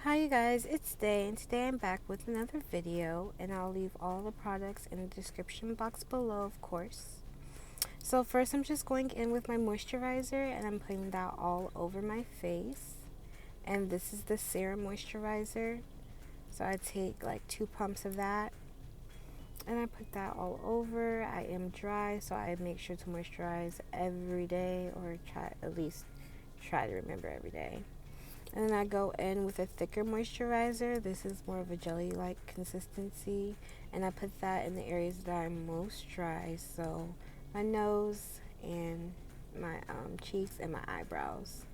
Hi you guys, it's Day, and today I'm back with another video, and I'll leave all the products in the description box below, of course. So first I'm just going in with my moisturizer, and I'm putting that all over my face. And this is the serum moisturizer. So I take like 2 pumps of that, and I put that all over. I am dry, so I make sure to moisturize every day, or at least try to remember every day. And then I go in with a thicker moisturizer. This is more of a jelly-like consistency. And I put that in the areas that are most dry. So my nose and my cheeks and my eyebrows.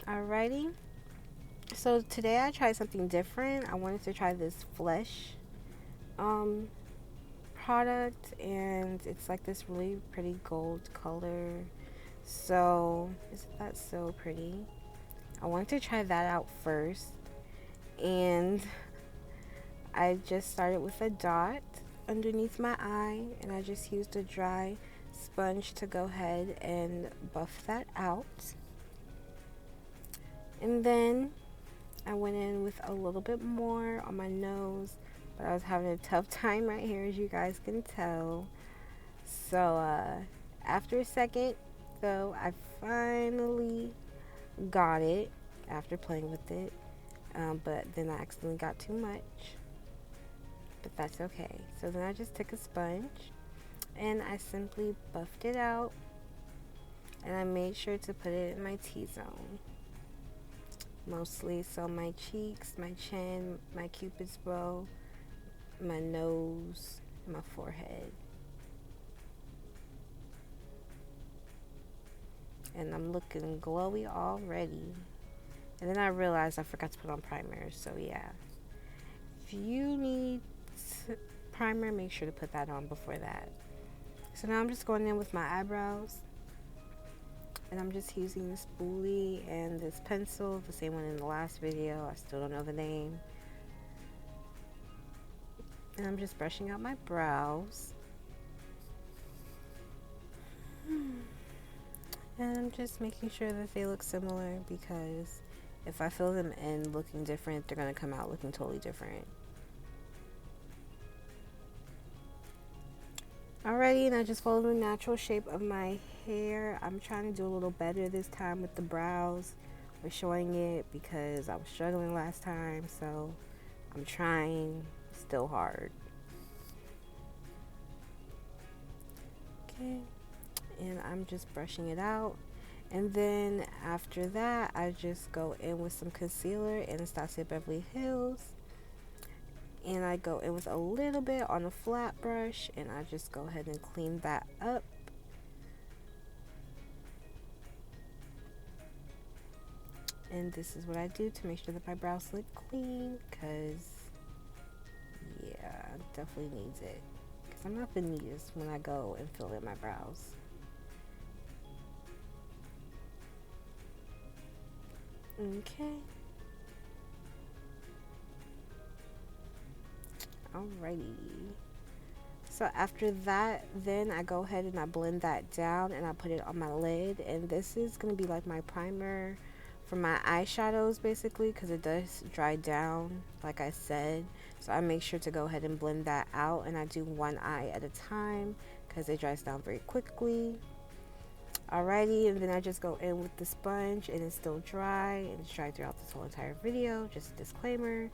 Alrighty. So today I tried something different. I wanted to try this Flesh product. And it's like this really pretty gold color. So, isn't that so pretty? I wanted to try that out first, and I just started with a dot underneath my eye, and I just used a dry sponge to go ahead and buff that out. And then I went in with a little bit more on my nose, but I was having a tough time right here, as you guys can tell. So after a second though, I finally got it after playing with it, but then I accidentally got too much, but that's okay. So then I just took a sponge and I simply buffed it out, and I made sure to put it in my T-zone mostly, so my cheeks, my chin, my cupid's bow, my nose, my forehead. And I'm looking glowy already. And then I realized I forgot to put on primer, so yeah. If you need primer, make sure to put that on before that. So now I'm just going in with my eyebrows. And I'm just using this spoolie and this pencil, the same one in the last video. I still don't know the name. And I'm just brushing out my brows. And I'm just making sure that they look similar, because if I fill them in looking different, they're going to come out looking totally different. Alrighty, and I just follow the natural shape of my hair. I'm trying to do a little better this time with the brows, with showing it, because I was struggling last time, so I'm trying still hard. Okay. And I'm just brushing it out, and then after that I just go in with some concealer, Anastasia Beverly Hills, and I go in with a little bit on a flat brush, and I just go ahead and clean that up. And this is what I do to make sure that my brows look clean, because yeah, definitely needs it, because I'm not the neatest when I go and fill in my brows. Okay. Alrighty. So after that, then I go ahead and I blend that down, and I put it on my lid. And this is going to be like my primer for my eyeshadows, basically, because it does dry down, like I said. So I make sure to go ahead and blend that out, and I do one eye at a time, because it dries down very quickly. Alrighty, and then I just go in with the sponge, and it's still dry, and it's dry throughout this whole entire video, just a disclaimer.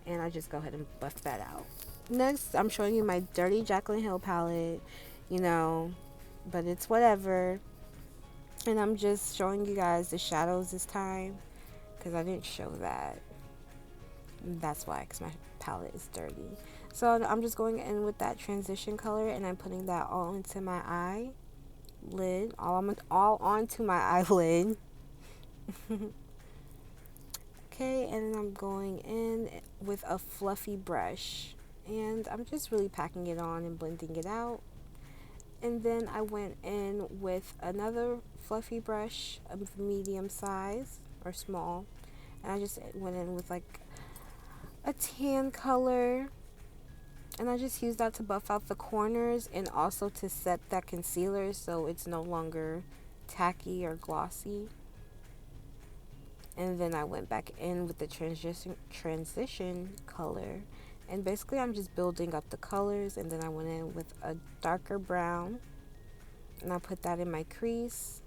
And I just go ahead and buff that out. Next, I'm showing you my dirty Jaclyn Hill palette, but it's whatever. And I'm just showing you guys the shadows this time, because I didn't show that. That's why, because my palette is dirty. So I'm just going in with that transition color, and I'm putting that all into my eyelid, all onto my eyelid. Okay, and then I'm going in with a fluffy brush, and I'm just really packing it on and blending it out. And then I went in with another fluffy brush of medium size or small, and I just went in with like a tan color, and I just used that to buff out the corners, and also to set that concealer so it's no longer tacky or glossy. And then I went back in with the transition color. And basically I'm just building up the colors, and then I went in with a darker brown and I put that in my crease.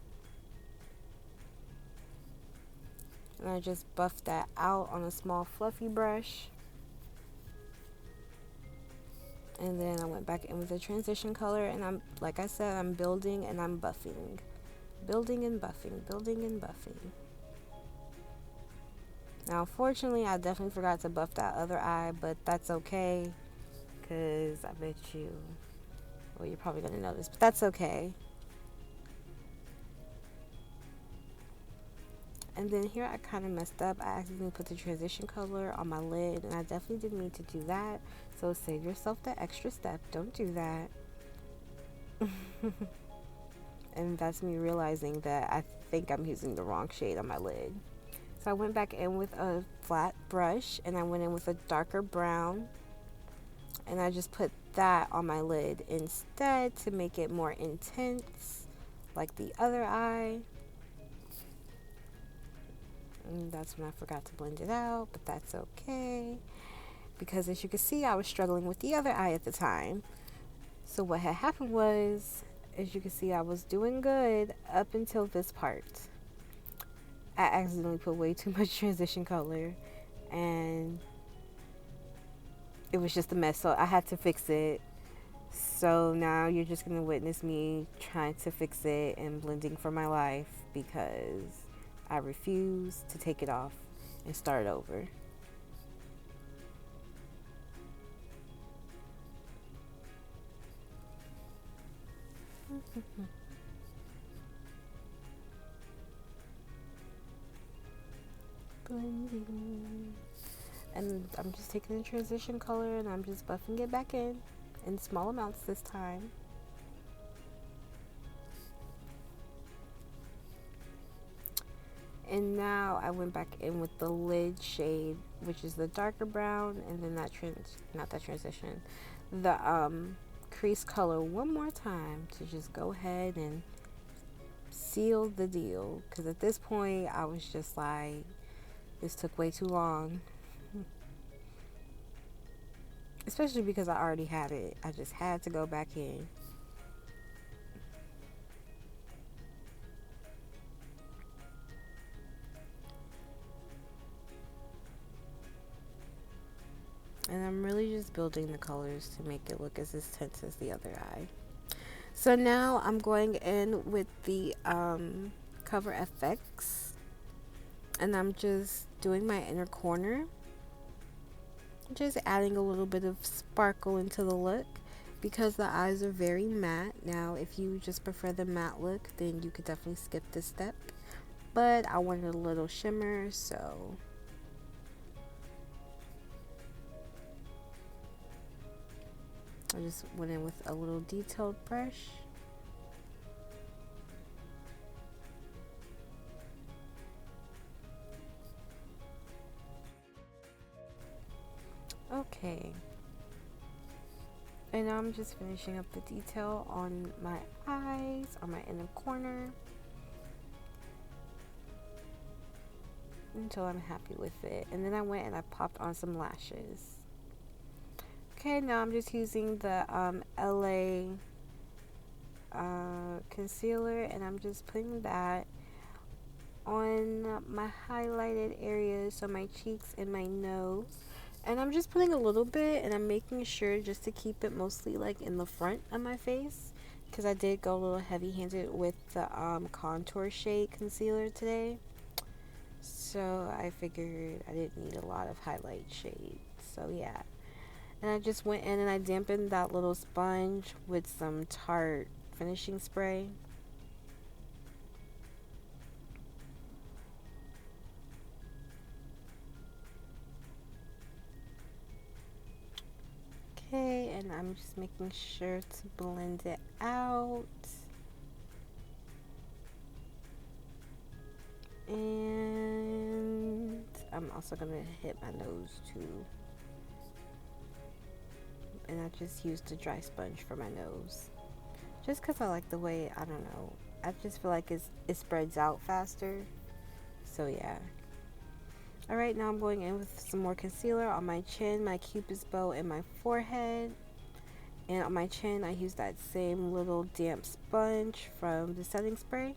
And I just buffed that out on a small fluffy brush. And then I went back in with a transition color, and I'm, like I said, I'm building and I'm buffing. Building and buffing, building and buffing. Now, unfortunately, I definitely forgot to buff that other eye, but that's okay, because I bet you, well, you're probably going to notice, but that's okay. And then here I kind of messed up. I accidentally put the transition color on my lid, and I definitely didn't mean to do that. So save yourself the extra step. Don't do that. And that's me realizing that I think I'm using the wrong shade on my lid. So I went back in with a flat brush, and I went in with a darker brown, and I just put that on my lid instead to make it more intense, like the other eye. And that's when I forgot to blend it out, but that's okay, because as you can see, I was struggling with the other eye at the time. So what had happened was, as you can see, I was doing good up until this part. I accidentally put way too much transition color, and it was just a mess, so I had to fix it. So now you're just going to witness me trying to fix it and blending for my life, because I refuse to take it off and start over. Blending. And I'm just taking the transition color and I'm just buffing it back in small amounts this time. And now I went back in with the lid shade, which is the darker brown, and then that the crease color one more time to just go ahead and seal the deal. Because at this point, I was just like, this took way too long. Especially because I already had it. I just had to go back in. And I'm really just building the colors to make it look as intense as the other eye. So now I'm going in with the Cover FX, and I'm just doing my inner corner, just adding a little bit of sparkle into the look, because the eyes are very matte. Now if you just prefer the matte look, then you could definitely skip this step, but I wanted a little shimmer, so I just went in with a little detailed brush. Okay. And now I'm just finishing up the detail on my eyes, on my inner corner, until I'm happy with it. And then I went and I popped on some lashes. Okay, now I'm just using the LA concealer, and I'm just putting that on my highlighted areas, so my cheeks and my nose. And I'm just putting a little bit, and I'm making sure just to keep it mostly like in the front of my face, because I did go a little heavy-handed with the contour shade concealer today. So I figured I didn't need a lot of highlight shade. So yeah. And I just went in and I dampened that little sponge with some Tarte finishing spray. Okay, and I'm just making sure to blend it out. And I'm also going to hit my nose too. And I just used a dry sponge for my nose, just because I like the way, I don't know, I just feel like it spreads out faster. So yeah. Alright, now I'm going in with some more concealer on my chin, my cupid's bow, and my forehead. And on my chin, I use that same little damp sponge from the setting spray.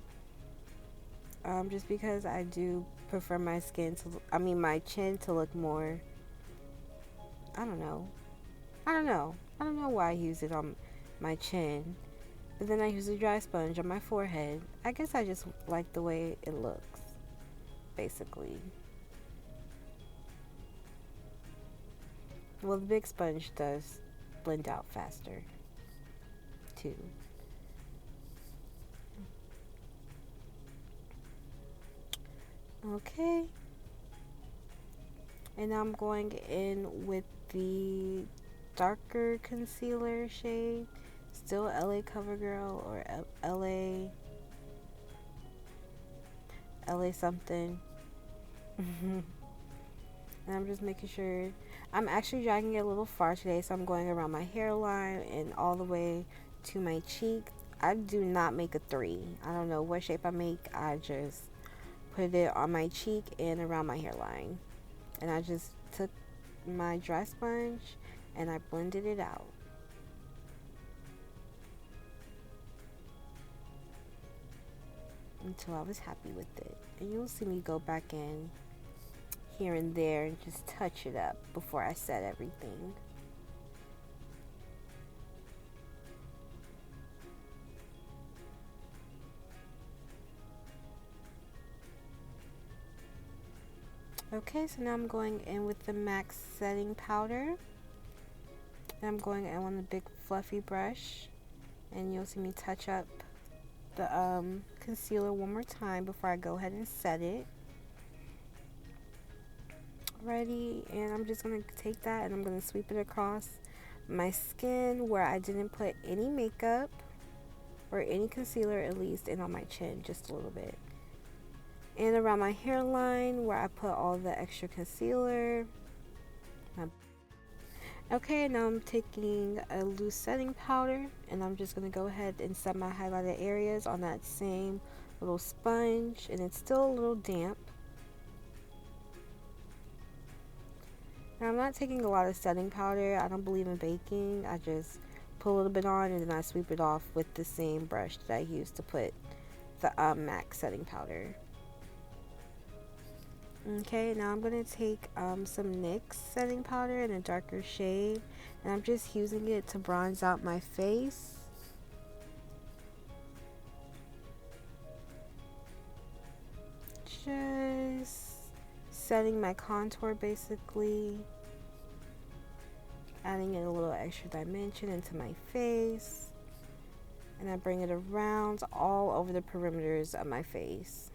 Just because I do prefer my skin to, my chin to look more, I don't know. I don't know why I use it on my chin. But then I use a dry sponge on my forehead. I guess I just like the way it looks, basically. Well, the big sponge does blend out faster, too. Okay. And now I'm going in with the darker concealer shade. Still LA CoverGirl or LA something. And I'm just making sure. I'm actually dragging it a little far today, so I'm going around my hairline and all the way to my cheek. I do not make a 3. I don't know what shape I make. I just put it on my cheek and around my hairline. And I just took my dry sponge and I blended it out. Until I was happy with it. And you'll see me go back in here and there and just touch it up before I set everything. Okay, so now I'm going in with the MAC setting powder. And I'm going in on the big fluffy brush. And you'll see me touch up the concealer one more time before I go ahead and set it. Ready, and I'm just going to take that and I'm going to sweep it across my skin where I didn't put any makeup or any concealer, at least, and on my chin just a little bit. And around my hairline where I put all the extra concealer. Okay, now I'm taking a loose setting powder and I'm just going to go ahead and set my highlighted areas on that same little sponge, and it's still a little damp. Now I'm not taking a lot of setting powder. I don't believe in baking. I just put a little bit on and then I sweep it off with the same brush that I used to put the MAC setting powder. Okay, now I'm going to take some NYX setting powder in a darker shade, and I'm just using it to bronze out my face. Just setting my contour basically, adding in a little extra dimension into my face, and I bring it around all over the perimeters of my face.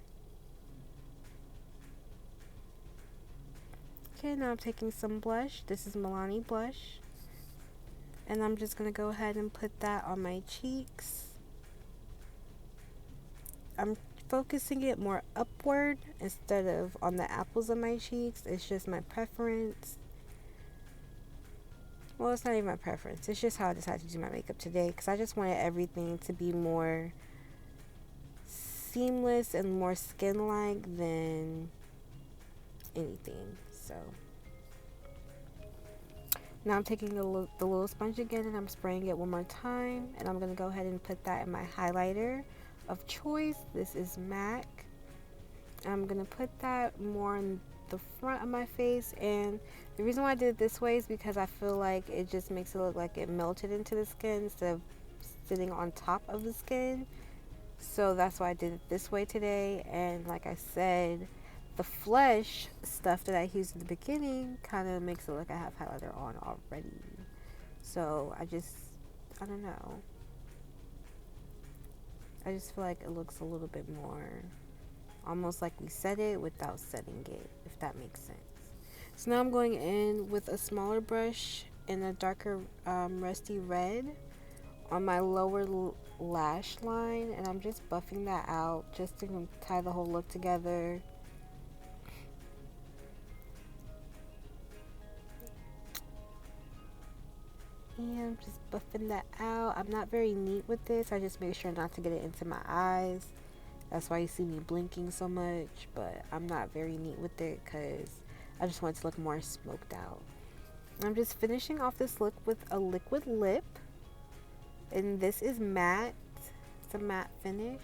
Okay, now I'm taking some blush. This is Milani blush. And I'm just going to go ahead and put that on my cheeks. I'm focusing it more upward instead of on the apples of my cheeks. It's just my preference. Well, it's not even my preference. It's just how I decided to do my makeup today, because I just wanted everything to be more seamless and more skin-like than anything. So now I'm taking the little sponge again and I'm spraying it one more time, and I'm going to go ahead and put that in my highlighter of choice. This is MAC. I'm going to put that more in the front of my face, and the reason why I did it this way is because I feel like it just makes it look like it melted into the skin instead of sitting on top of the skin. So that's why I did it this way today. And like I said, the flesh stuff that I used at the beginning kind of makes it look like I have highlighter on already. So I don't know. I just feel like it looks a little bit more almost like we set it without setting it, if that makes sense. So now I'm going in with a smaller brush in a darker rusty red on my lower lash line, and I'm just buffing that out just to tie the whole look together. And I'm just buffing that out. I'm not very neat with this. I just make sure not to get it into my eyes. That's why you see me blinking so much, but I'm not very neat with it because I just want it to look more smoked out. I'm just finishing off this look with a liquid lip. And this is matte. It's a matte finish.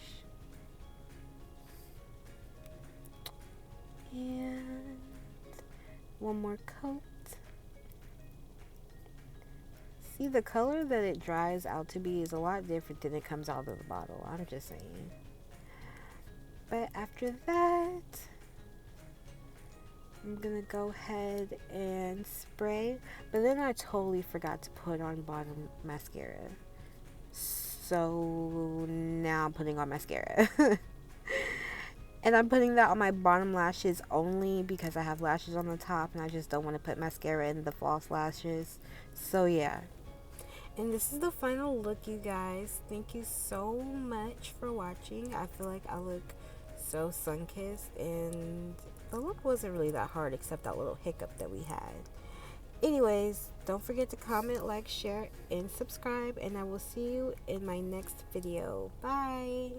And one more coat. See, the color that it dries out to be is a lot different than it comes out of the bottle. I'm just saying. But after that, I'm gonna go ahead and spray. But then I totally forgot to put on bottom mascara. So now I'm putting on mascara. And I'm putting that on my bottom lashes only because I have lashes on the top and I just don't want to put mascara in the false lashes. So yeah. And this is the final look, you guys. Thank you so much for watching. I feel like I look so sun-kissed, and the look wasn't really that hard except that little hiccup that we had. Anyways, don't forget to comment, like, share, and subscribe, and I will see you in my next video. Bye!